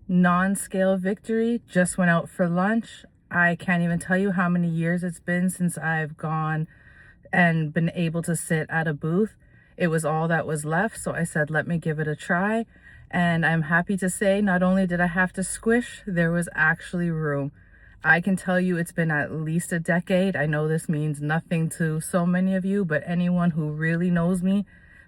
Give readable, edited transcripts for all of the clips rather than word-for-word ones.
Non-scale victory. Just went out for lunch. I can't even tell you how many years it's been since I've gone and been able to sit at a booth. It was all that was left, so I said, let me give it a try. And I'm happy to say not only did I have to squish, there was actually room. I can tell you it's been at least a decade. I know this means nothing to so many of you, but anyone who really knows me,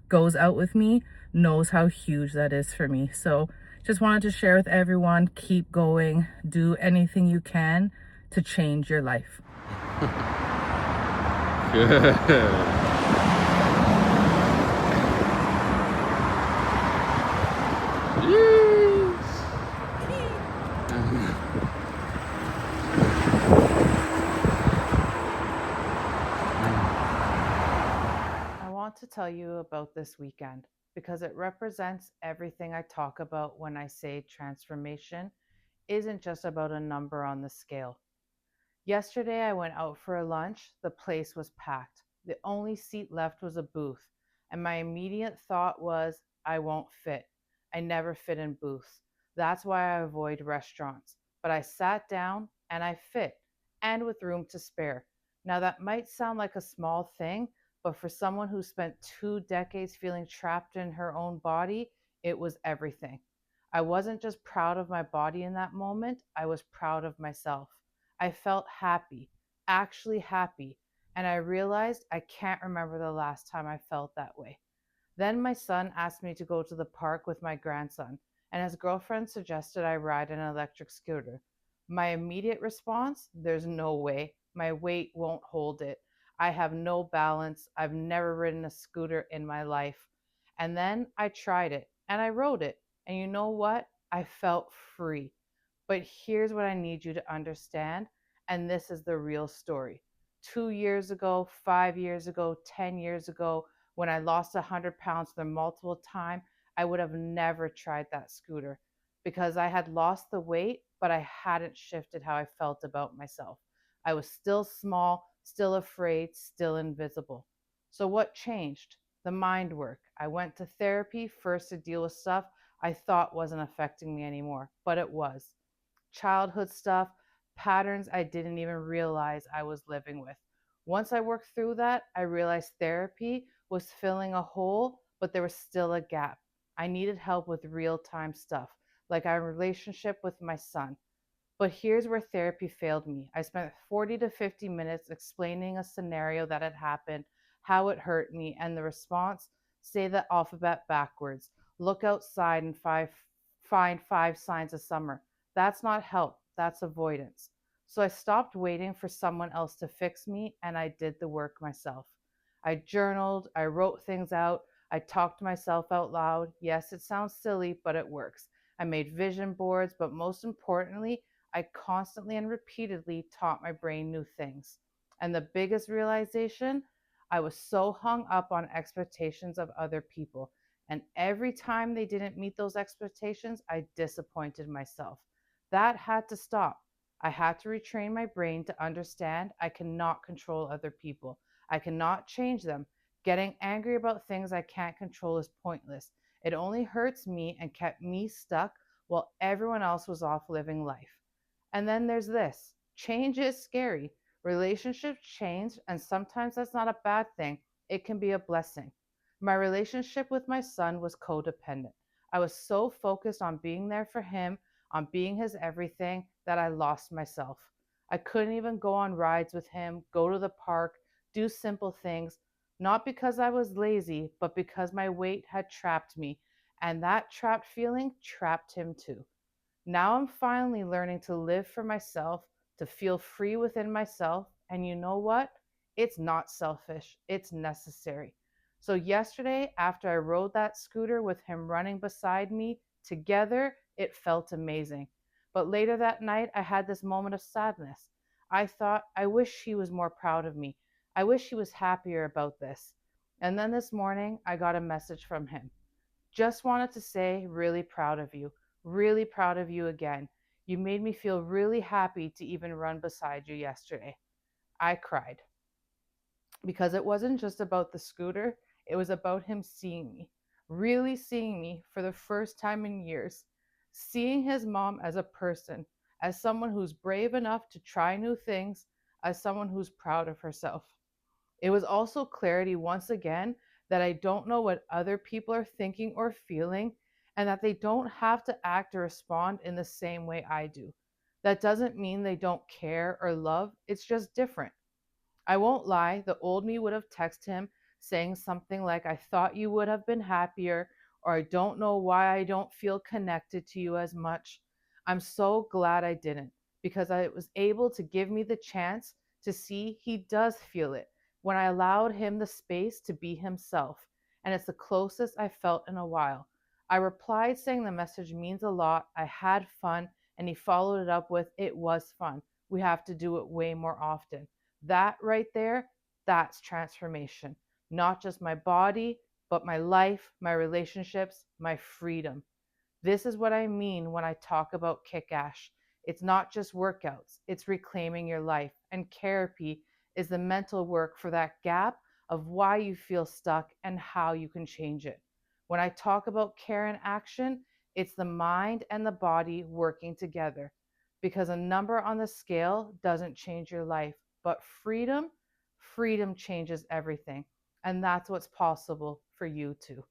goes out with me, knows how huge that is for me. So just wanted to share with everyone, keep going, do anything you can to change your life. Good. Yeesh. I want to tell you about this weekend because it represents everything I talk about when I say transformation isn't just about a number on the scale. Yesterday, I went out for a lunch. The place was packed. The only seat left was a booth. And my immediate thought was, I won't fit. I never fit in booths. That's why I avoid restaurants. But I sat down and I fit, and with room to spare. Now, that might sound like a small thing, but for someone who spent 2 decades feeling trapped in her own body, it was everything. I wasn't just proud of my body in that moment, I was proud of myself. I felt happy, actually happy, and I realized I can't remember the last time I felt that way. Then my son asked me to go to the park with my grandson, and his girlfriend suggested I ride an electric scooter. My immediate response: there's no way. My weight won't hold it. I have no balance. I've never ridden a scooter in my life. And then I tried it and I rode it. And you know what? I felt free. But here's what I need you to understand, and this is the real story. 2 years ago, 5 years ago, 10 years ago, when I lost 100 pounds the multiple time, I would have never tried that scooter because I had lost the weight, but I hadn't shifted how I felt about myself. I was still small, still afraid, still invisible. So, what changed? The mind work. I went to therapy first to deal with stuff I thought wasn't affecting me anymore, but it was. Childhood stuff, patterns I didn't even realize I was living with. Once I worked through that, I realized therapy was filling a hole, but there was still a gap. I needed help with real time stuff, like our relationship with my son. But here's where therapy failed me. I spent 40 to 50 minutes explaining a scenario that had happened, how it hurt me, and the response: say the alphabet backwards, look outside and find 5 signs of summer. That's not help, that's avoidance. So I stopped waiting for someone else to fix me and I did the work myself. I journaled, I wrote things out, I talked to myself out loud. Yes, it sounds silly, but it works. I made vision boards, but most importantly, I constantly and repeatedly taught my brain new things. And the biggest realization: I was so hung up on expectations of other people. And every time they didn't meet those expectations, I disappointed myself. That had to stop. I had to retrain my brain to understand I cannot control other people. I cannot change them. Getting angry about things I can't control is pointless. It only hurts me and kept me stuck while everyone else was off living life. And then there's this: change is scary. Relationships change, and sometimes that's not a bad thing, it can be a blessing. My relationship with my son was codependent. I was so focused on being there for him, on being his everything, that I lost myself. I couldn't even go on rides with him, go to the park, do simple things, not because I was lazy, but because my weight had trapped me, and that trapped feeling trapped him too. Now I'm finally learning to live for myself, to feel free within myself. And you know what? It's not selfish, it's necessary. So, yesterday, after I rode that scooter with him running beside me together, it felt amazing. But later that night, I had this moment of sadness. I thought, I wish he was more proud of me. I wish he was happier about this. And then this morning, I got a message from him. Just wanted to say, really proud of you. Really proud of you again. You made me feel really happy to even run beside you yesterday. I cried because it wasn't just about the scooter, it was about him seeing me, really seeing me for the first time in years. seeing his mom as a person, as someone who's brave enough to try new things, as someone who's proud of herself. It was also clarity once again that I don't know what other people are thinking or feeling, and that they don't have to act or respond in the same way I do. That doesn't mean they don't care or love, it's just different. I won't lie, the old me would have texted him saying something like, I thought you would have been happier, or I don't know why I don't feel connected to you as much. I'm so glad I didn't, because I was able to give me the chance to see he does feel it when I allowed him the space to be himself. And it's the closest I felt in a while. I replied saying the message means a lot, I had fun, and he followed it up with, it was fun. We have to do it way more often. That right there, that's transformation. Not just my body, but my life, my relationships, my freedom. This is what I mean when I talk about kick ash. It's not just workouts, it's reclaiming your life. And therapy is the mental work for that gap of why you feel stuck and how you can change it. When I talk about care and action, it's the mind and the body working together, because a number on the scale doesn't change your life, but freedom changes everything. And that's what's possible for you too.